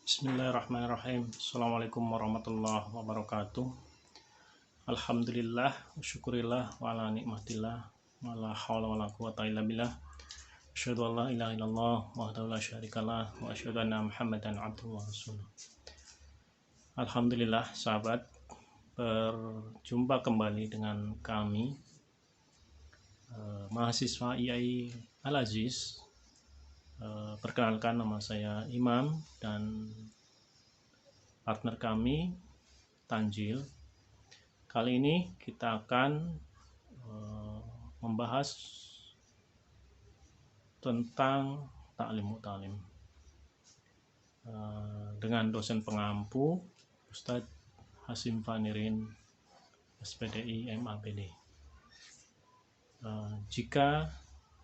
Bismillahirrahmanirrahim. Assalamualaikum warahmatullahi wabarakatuh. Alhamdulillah, syukurillah, wa ala nikmatillah, wa la hawla wa la quwata illa billah. Asyhadu an la ilaha illallah wahdahu la syarikalah wa asyhadu anna Muhammadan abduhu wa rasuluh. Alhamdulillah, sahabat, berjumpa kembali dengan kami mahasiswa IAI Al-Aziz. Perkenalkan, nama saya Imam dan partner kami Tanjil. Kali ini kita akan membahas tentang ta'lim mu'talim dengan dosen pengampu Ustadz Hasim Fanirin, SPDI MAPD. Jika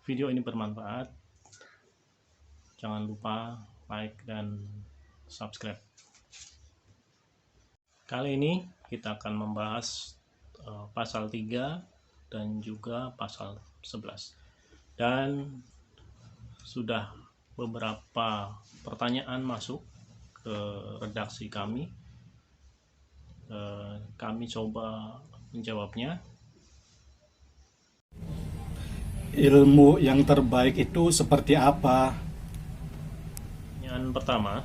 video ini bermanfaat, jangan lupa like dan subscribe. Kali ini kita akan membahas pasal 3 dan juga pasal 11. Dan sudah beberapa pertanyaan masuk ke redaksi kami. Kami coba menjawabnya. Ilmu yang terbaik itu seperti apa? Yang pertama,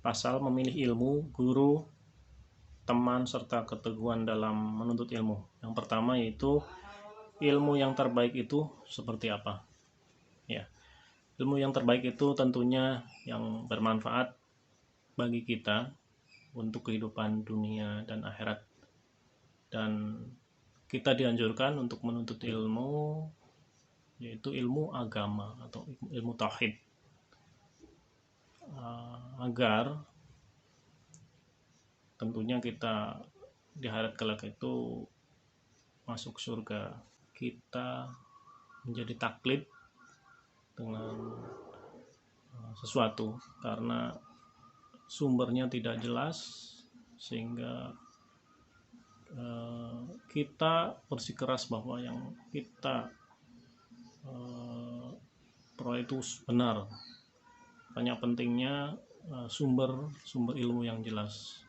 pasal memilih ilmu, guru, teman, serta keteguhan dalam menuntut ilmu. Yang pertama yaitu ilmu yang terbaik itu seperti apa? Ya, ilmu yang terbaik itu tentunya yang bermanfaat bagi kita untuk kehidupan dunia dan akhirat. Dan kita dianjurkan untuk menuntut ilmu, yaitu ilmu agama atau ilmu tauhid, agar tentunya kita di akhirat kelak itu masuk surga. Kita menjadi taklid dengan sesuatu karena sumbernya tidak jelas, sehingga kita bersikeras bahwa yang kita peroleh itu benar. Banyak pentingnya sumber ilmu yang jelas.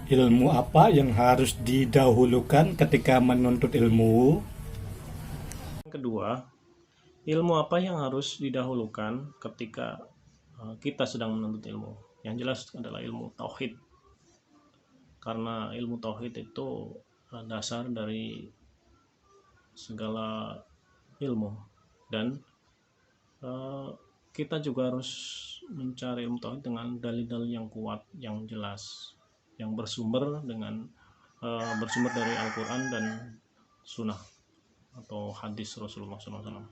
Ilmu apa yang harus didahulukan ketika menuntut ilmu? Yang kedua, ilmu apa yang harus didahulukan ketika kita sedang menuntut ilmu? Yang jelas adalah ilmu tauhid. Karena ilmu tauhid itu dasar dari segala ilmu, dan kita juga harus mencari ilmu tauhid dengan dalil-dalil yang kuat, yang jelas, yang bersumber dari Al-Quran dan Sunnah atau hadis Rasulullah SAW.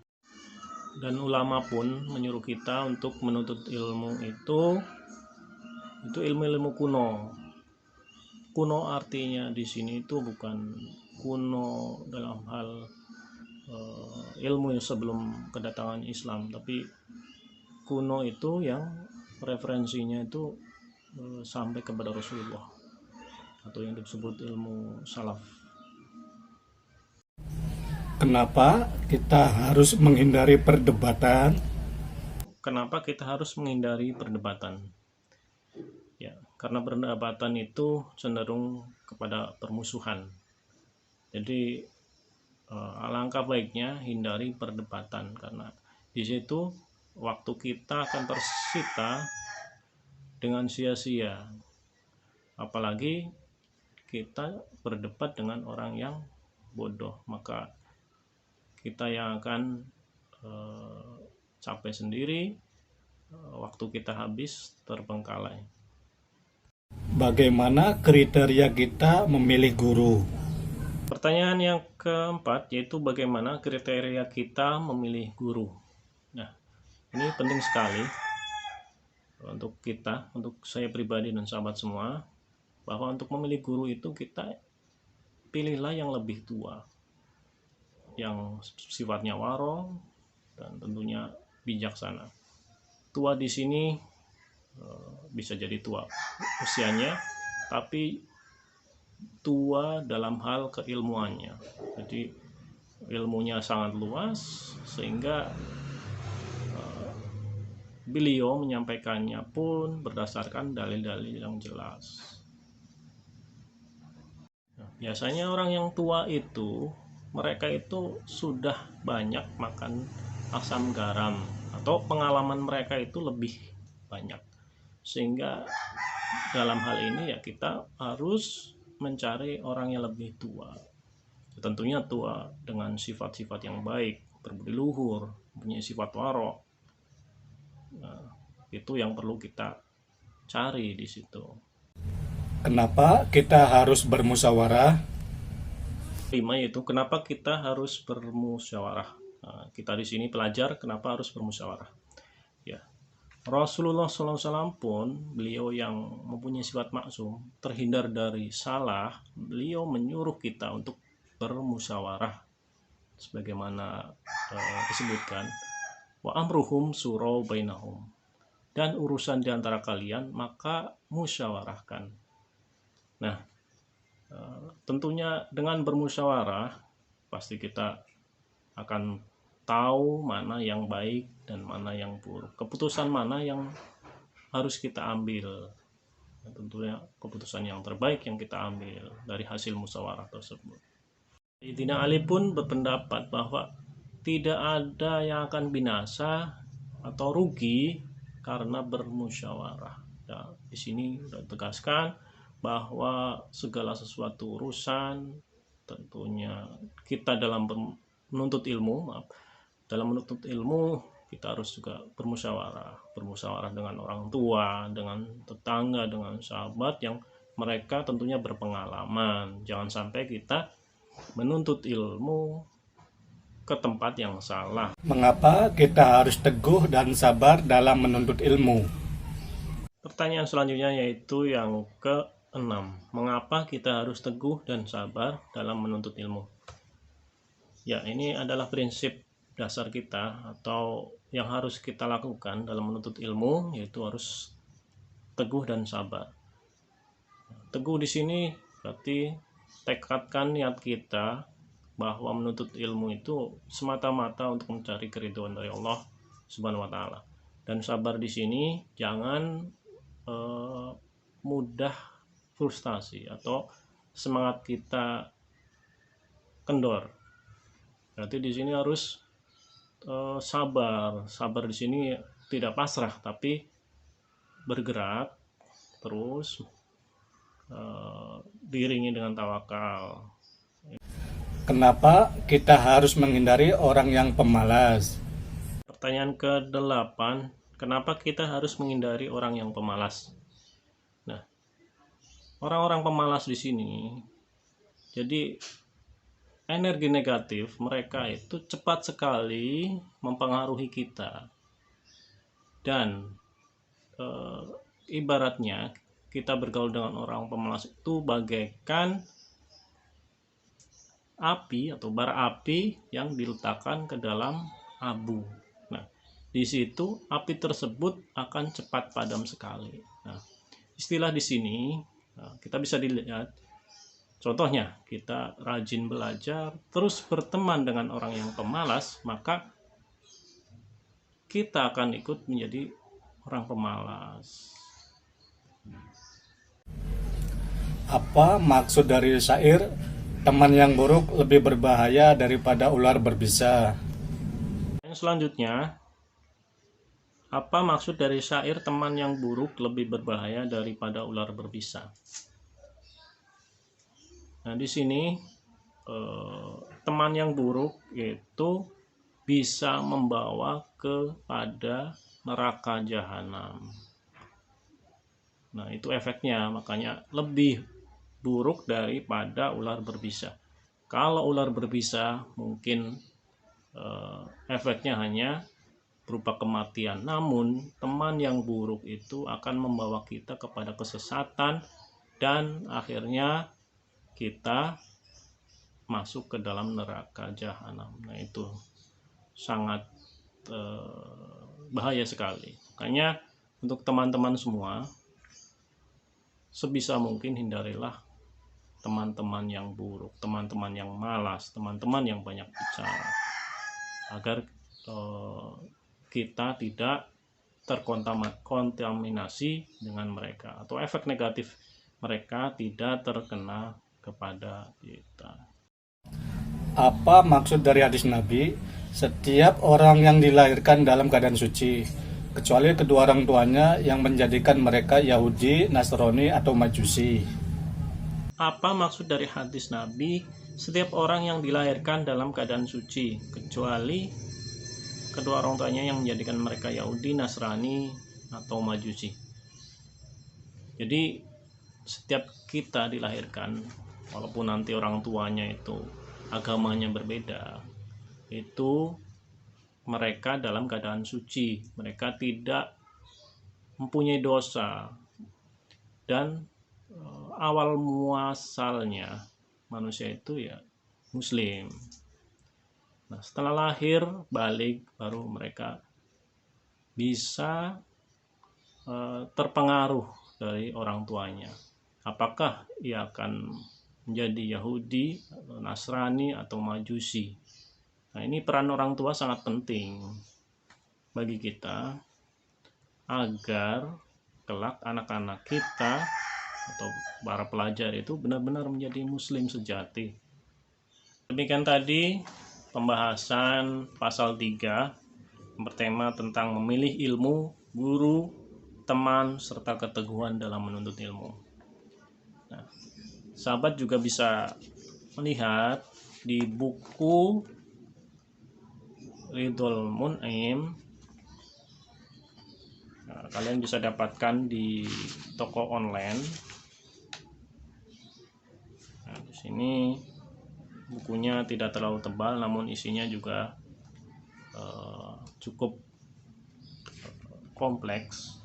Dan ulama pun menyuruh kita untuk menuntut ilmu itu ilmu-ilmu kuno. Kuno artinya di sini itu bukan kuno dalam hal ilmu yang sebelum kedatangan Islam, tapi kuno itu yang referensinya itu sampai kepada Rasulullah, atau yang disebut ilmu salaf. Kenapa kita harus menghindari perdebatan? Kenapa kita harus menghindari perdebatan? Ya, karena perdebatan itu cenderung kepada permusuhan. Jadi alangkah baiknya hindari perdebatan, karena di situ waktu kita akan tersita dengan sia-sia. Apalagi kita berdebat dengan orang yang bodoh, maka kita yang akan capek sendiri, waktu kita habis terbengkalai. Bagaimana kriteria kita memilih guru? Pertanyaan yang keempat yaitu bagaimana kriteria kita memilih guru. Nah, ini penting sekali untuk kita, untuk saya pribadi dan sahabat semua, bahwa untuk memilih guru itu kita pilihlah yang lebih tua, yang sifatnya waro dan tentunya bijaksana. Tua di sini bisa jadi tua usianya, tapi tua dalam hal keilmuannya. Jadi ilmunya sangat luas sehingga beliau menyampaikannya pun berdasarkan dalil-dalil yang jelas. Nah, biasanya orang yang tua itu, mereka itu sudah banyak makan asam garam, atau pengalaman mereka itu lebih banyak, sehingga dalam hal ini ya kita harus mencari orang yang lebih tua, tentunya tua dengan sifat-sifat yang baik, berbudi luhur, punya sifat warok. Nah, itu yang perlu kita cari di situ. Kenapa kita harus bermusyawarah? 5 yaitu kenapa kita harus bermusyawarah. Nah, kita di sini pelajar kenapa harus bermusyawarah. Ya, Rasulullah SAW pun, beliau yang mempunyai sifat maksum, terhindar dari salah, beliau menyuruh kita untuk bermusyawarah, sebagaimana disebutkan, wa amruhum surau bainahum, dan urusan di antara kalian maka musyawarahkan. Nah, tentunya dengan bermusyawarah pasti kita akan tahu mana yang baik dan mana yang buruk, keputusan mana yang harus kita ambil. Tentunya keputusan yang terbaik yang kita ambil dari hasil musyawarah tersebut. Sayyidina Ali pun berpendapat bahwa tidak ada yang akan binasa atau rugi karena bermusyawarah. Ya, di sini sudah tegaskan bahwa segala sesuatu urusan, tentunya kita dalam menuntut ilmu, kita harus juga bermusyawarah dengan orang tua, dengan tetangga, dengan sahabat yang mereka tentunya berpengalaman. Jangan sampai kita menuntut ilmu ke tempat yang salah. Mengapa kita harus teguh dan sabar dalam menuntut ilmu? Pertanyaan selanjutnya yaitu yang ke-6. Mengapa kita harus teguh dan sabar dalam menuntut ilmu? Ya, ini adalah prinsip dasar kita atau yang harus kita lakukan dalam menuntut ilmu, yaitu harus teguh dan sabar. Teguh di sini berarti tekadkan niat kita bahwa menuntut ilmu itu semata-mata untuk mencari keridhaan dari Allah Subhanahu wa taala. Dan sabar di sini jangan mudah frustasi atau semangat kita kendor. Berarti di sini harus sabar. Sabar di sini tidak pasrah tapi bergerak terus, diiringi dengan tawakal. Kenapa kita harus menghindari orang yang pemalas? Pertanyaan ke-8, kenapa kita harus menghindari orang yang pemalas? Nah, orang-orang pemalas di sini, jadi energi negatif mereka itu cepat sekali mempengaruhi kita. Dan ibaratnya kita bergaul dengan orang pemalas itu bagaikan api atau bara api yang diletakkan ke dalam abu. Nah, di situ api tersebut akan cepat padam sekali. Nah, istilah di sini kita bisa dilihat. Contohnya, kita rajin belajar, terus berteman dengan orang yang pemalas, maka kita akan ikut menjadi orang pemalas. Apa maksud dari syair teman yang buruk lebih berbahaya daripada ular berbisa? Yang selanjutnya, apa maksud dari syair teman yang buruk lebih berbahaya daripada ular berbisa? Nah, di sini teman yang buruk itu bisa membawa kepada neraka jahanam. Nah, itu efeknya, makanya lebih buruk daripada ular berbisa. Kalau ular berbisa mungkin efeknya hanya berupa kematian, namun teman yang buruk itu akan membawa kita kepada kesesatan dan akhirnya kita masuk ke dalam neraka jahanam. Nah, itu sangat bahaya sekali. Makanya untuk teman-teman semua, sebisa mungkin hindarilah teman-teman yang buruk, teman-teman yang malas, teman-teman yang banyak bicara, agar kita tidak terkontaminasi dengan mereka, atau efek negatif mereka tidak terkena kepada kita. Apa maksud dari hadis Nabi? Setiap orang yang dilahirkan dalam keadaan suci, kecuali kedua orang tuanya yang menjadikan mereka Yahudi, Nasrani, atau Majusi. Apa maksud dari hadis Nabi? Setiap orang yang dilahirkan dalam keadaan suci, kecuali kedua orang tuanya yang menjadikan mereka Yahudi, Nasrani, atau Majusi. Jadi setiap kita dilahirkan, walaupun nanti orang tuanya itu agamanya berbeda, itu mereka dalam keadaan suci, mereka tidak mempunyai dosa, dan awal muasalnya manusia itu ya muslim. Nah, setelah lahir balik baru mereka bisa terpengaruh dari orang tuanya. Apakah ia akan menjadi Yahudi, Nasrani, atau Majusi. Nah, ini peran orang tua sangat penting bagi kita agar kelak anak-anak kita atau para pelajar itu benar-benar menjadi muslim sejati. Demikian tadi pembahasan pasal 3 yang bertema tentang memilih ilmu, guru, teman, serta keteguhan dalam menuntut ilmu. Nah, sahabat juga bisa melihat di buku Ridhul Mun'im. Nah, kalian bisa dapatkan di toko online. Nah, di sini bukunya tidak terlalu tebal, namun isinya juga cukup kompleks.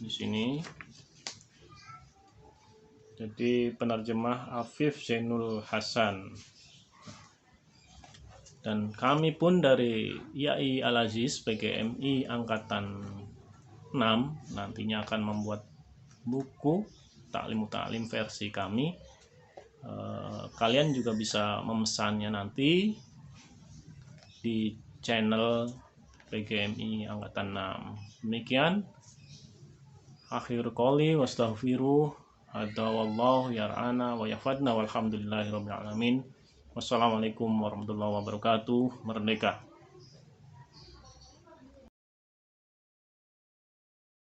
Di sini jadi penerjemah Afif Zainul Hasan, dan kami pun dari IAI Al-Aziz PGMI Angkatan 6 nantinya akan membuat buku Ta'lim Ta'lim versi kami. Kalian juga bisa memesannya nanti di channel PGMI Angkatan 6. Demikian akhir qouli wastaghfiruh hadza wallahu yar'ana wa yafadna walhamdulillahirabbil alamin. Wassalamualaikum warahmatullahi wabarakatuh. Merdeka.